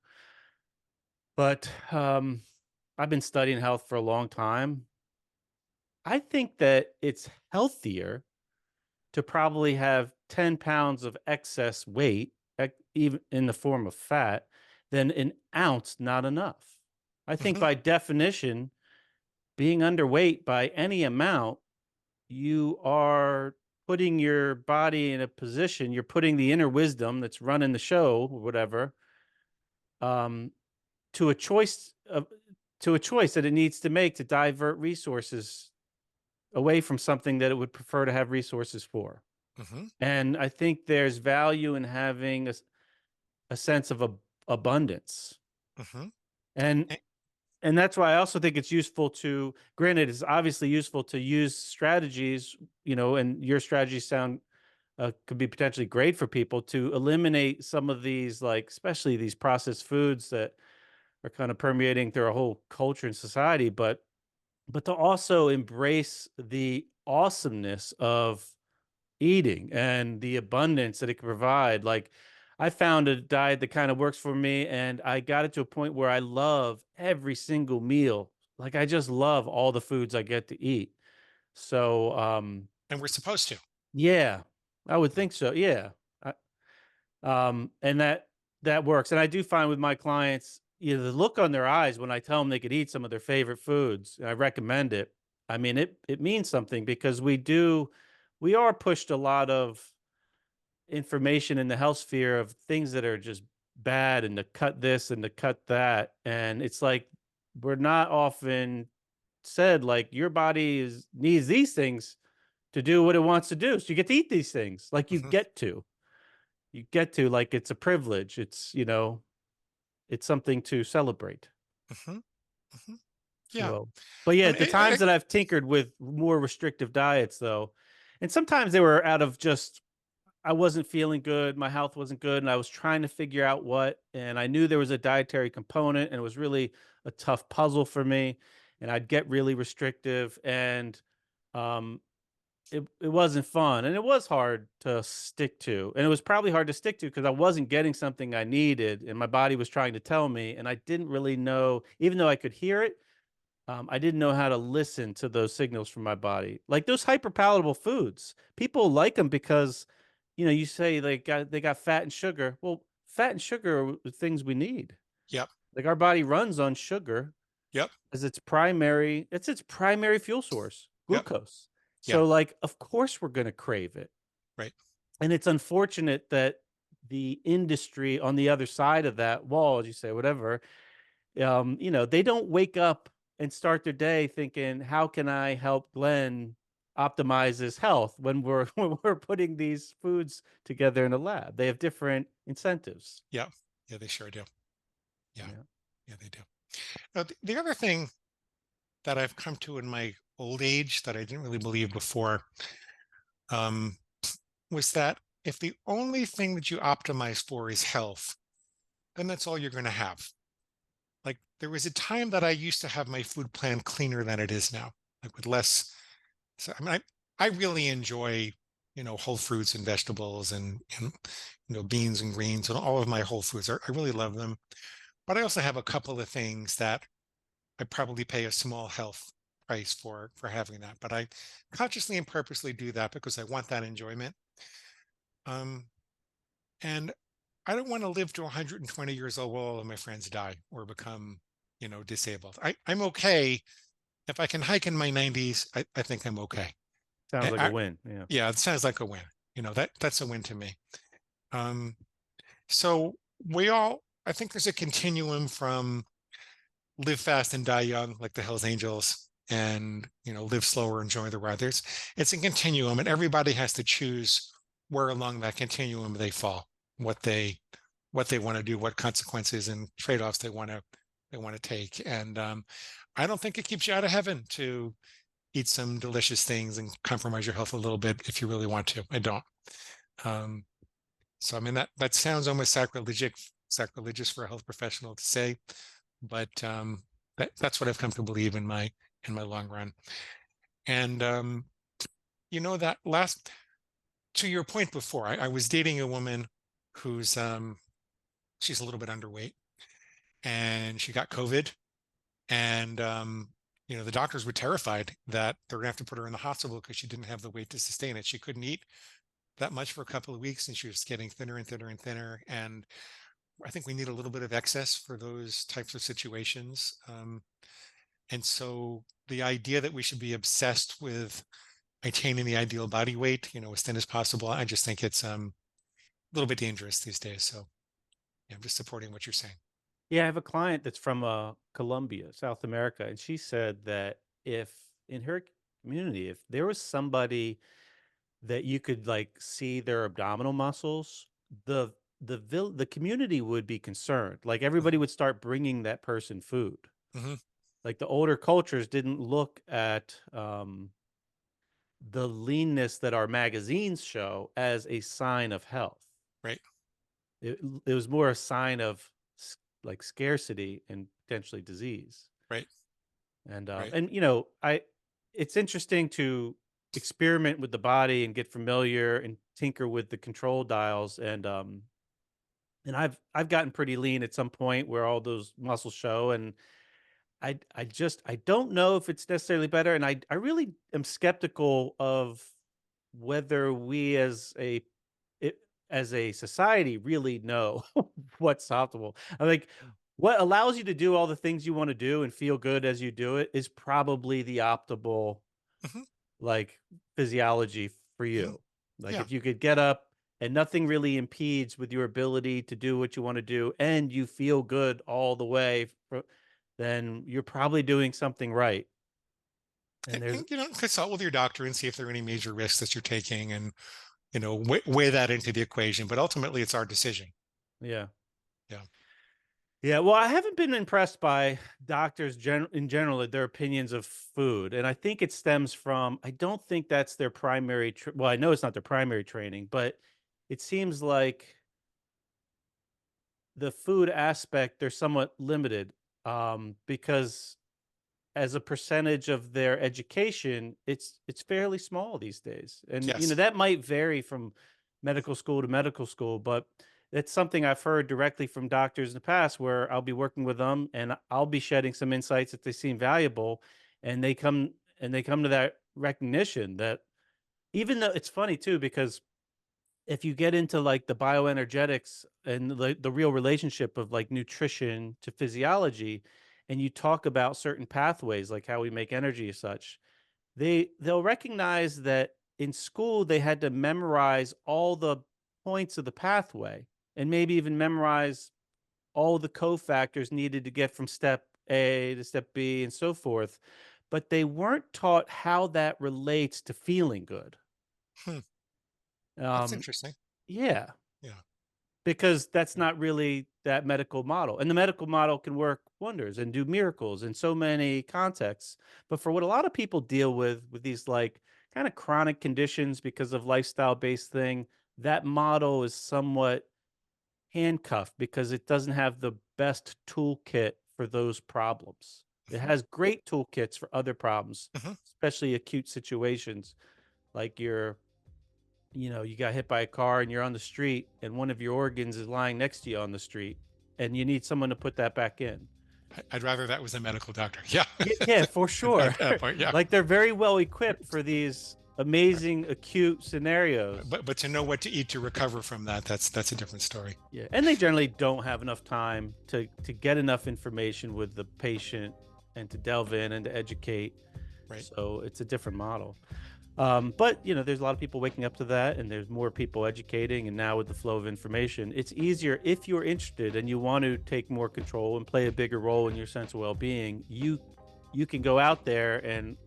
but I've been studying health for a long time. I think that it's healthier to probably have 10 pounds of excess weight, even in the form of fat, than an ounce not enough. I think mhm, by definition, being underweight by any amount, you are putting your body in a position, you're putting the inner wisdom that's running the show or whatever, um, to a choice of to a choice that it needs to make to divert resources away from something that it would prefer to have resources for. mhm, And I think there's value in having a sense of abundance. mhm. And Eh, and that's why I also think it's useful to, granted, it's obviously useful to use strategies, and your strategies sound could be potentially great for people to eliminate some of these, like, especially these processed foods that are kind of permeating through our whole culture and society, but to also embrace the awesomeness of eating and the abundance that it can provide. Like, I found a diet that kind of works for me, and I got it to a point where I love every single meal. Like, I just love all the foods I get to eat. So, and we're supposed to. yeah, I would Yeah. think so. Yeah. I, and that works. And I do find with my clients, the look on their eyes when I tell them they could eat some of their favorite foods, and I recommend it. I mean, it means something because we are pushed a lot of information in the health sphere of things that are just bad and to cut this and to cut that. And it's like we're not often said, like, your body needs these things to do what it wants to do. So you get to eat these things. Like, Mhm, you get to, like, it's a privilege. It's, it's something to celebrate. mhm, mhm. Yeah. So, but yeah, I mean, the times that I've tinkered with more restrictive diets though, and sometimes they were out of just I wasn't feeling good, my health wasn't good, and I was trying to figure out what, and I knew there was a dietary component, and it was really a tough puzzle for me, and I'd get really restrictive, and um, it wasn't fun, and it was hard to stick to, and it was probably hard to stick to because I wasn't getting something I needed, and my body was trying to tell me, and I didn't really know, even though I could hear it, I didn't know how to listen to those signals from my body. Like those hyperpalatable foods, people like them because, you say they got fat and sugar. Well, fat and sugar are the things we need. yep, Like our body runs on sugar yep, as it's its primary fuel source, yep, glucose. yeah, So like of course we're going to crave it. right. And it's unfortunate that the industry on the other side of that wall, as you say, whatever, they don't wake up and start their day thinking, "How can I help Glenn optimize his health?" When we're when we're putting these foods together in a lab, they have different incentives. Yeah, yeah, they sure do. Yeah, Yeah, yeah, they do. Now, the other thing that I've come to in my old age that I didn't really believe before, um, was that if the only thing that you optimize for is health, then that's all you're going to have. Like there was a time that I used to have my food plan cleaner than it is now, like with less. So I mean, I really enjoy, whole fruits and vegetables and beans and greens and all of my whole foods. I really love them. But I also have a couple of things that I probably pay a small health price for having that. But I consciously and purposely do that because I want that enjoyment. Um, and I don't want to live to 120 years old while all of my friends die or become, disabled. I'm okay if I can hike in my 90s. I think I'm okay. sounds I, like a I- win. Yeah, yeah, it sounds like a win. That's a win to me. Um, so I think there's a continuum from live fast and die young, like the Hells Angels, and live slower, enjoy the ride. It's a continuum, and everybody has to choose where along that continuum they fall, what they what they want to do, what consequences and trade-offs they want to take. And I don't think it keeps you out of heaven to eat some delicious things and compromise your health a little bit if you really want to. I don't. Um, so I mean that sounds almost sacrilegious for a health professional to say, but that's what I've come to believe in my long run. And that last to your point before, I was dating a woman who's she's a little bit underweight, and she got COVID, and the doctors were terrified that they're gonna have to put her in the hospital because she didn't have the weight to sustain it. She couldn't eat that much for a couple of weeks, and she was getting thinner and thinner and thinner. And I think we need a little bit of excess for those types of situations. And so the idea that we should be obsessed with attaining the ideal body weight, as thin as possible, I just think it's a little bit dangerous these days. So yeah, I'm just supporting what you're saying. yeah. I have a client that's from Colombia, South America, and she said that if in her community, if there was somebody that you could like see their abdominal muscles, the the community would be concerned. Like everybody Hmm. would start bringing that person food. Hmm. Like the older cultures didn't look at the leanness that our magazines show as a sign of health. Right. It was more a sign of like scarcity and potentially disease. Right. Right. And I it's interesting to experiment with the body and get familiar and tinker with the control dials and I've gotten pretty lean at some point where all those muscles show, and I don't know if it's necessarily better, and I really am skeptical of whether we it, as a society really know what's optimal. I like what allows you to do all the things you want to do and feel good as you do it is probably the optimal Hmm. like physiology for Hmm. you. Like Yeah. if you could get up and nothing really impedes with your ability to do what you want to do and you feel good all the way, then you're probably doing something right. And there's Consult with your doctor and see if there are any major risks that you're taking, and weigh that into the equation. But ultimately, it's our decision. yeah. Yeah. Yeah, well, I haven't been impressed by doctors in general, their opinions of food, and I think it stems from I don't think that's their primary well, I know it's not their primary training, but it seems like the food aspect, they're somewhat limited, because as a percentage of their education, it's fairly small these days. And Yes. that might vary from medical school, but it's something I've heard directly from doctors in the past where I'll be working with them and I'll be shedding some insights that they seem valuable and they come to that recognition that even though it's funny too because if you get into like the bioenergetics and the real relationship of like nutrition to physiology and you talk about certain pathways like how we make energy as such they'll recognize that in school they had to memorize all the points of the pathway and maybe even memorize all the cofactors needed to get from step A to step B and so forth, but they weren't taught how that relates to feeling good. Hmm. That's um interesting. yeah, Yeah. because that's Yeah. not really that medical model. And the medical model can work wonders and do miracles in so many contexts. But for what a lot of people deal with these like kind of chronic conditions because of lifestyle based thing, that model is somewhat handcuffed because it doesn't have the best toolkit for those problems. It Mhm. has great toolkits for other problems, Mhm. especially acute situations like you got hit by a car and you're on the street and one of your organs is lying next to you on the street and you need someone to put that back in. I'd rather that was a medical doctor. Yeah. Yeah, for sure. At that point, yeah. Like they're very well equipped for these amazing acute scenarios. But to know what to eat to recover from that, that's a different story. Yeah, and they generally don't have enough time to get enough information with the patient and to delve in and to educate. Right. So it's a different model. But there's a lot of people waking up to that, and there's more people educating. And now with the flow of information, it's easier if you're interested and you want to take more control and play a bigger role in your sense of well-being. You can go out there and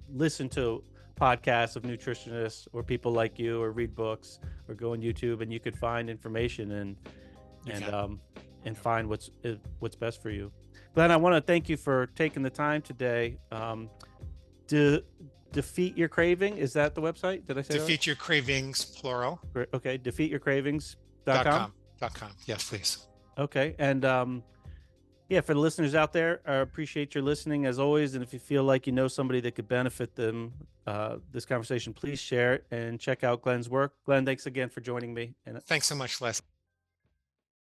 listen to podcasts of nutritionists or people like you, or read books, or go on YouTube, and you could find information You and can. um, and Yeah. find what's best for you. Glenn, I want to thank you for taking the time today. To defeat your craving, is that the website? Did I say that right? Defeat your cravings, plural. Great. Okay, Dot defeatyourcravings.com. com. Dot com. Yes, please. Okay, and yeah, for the listeners out there, I appreciate your listening as always. And if you feel like you know somebody that could benefit them, this conversation, please share it and check out Glenn's work. Glenn, thanks again for joining me. And Thanks so much, Les.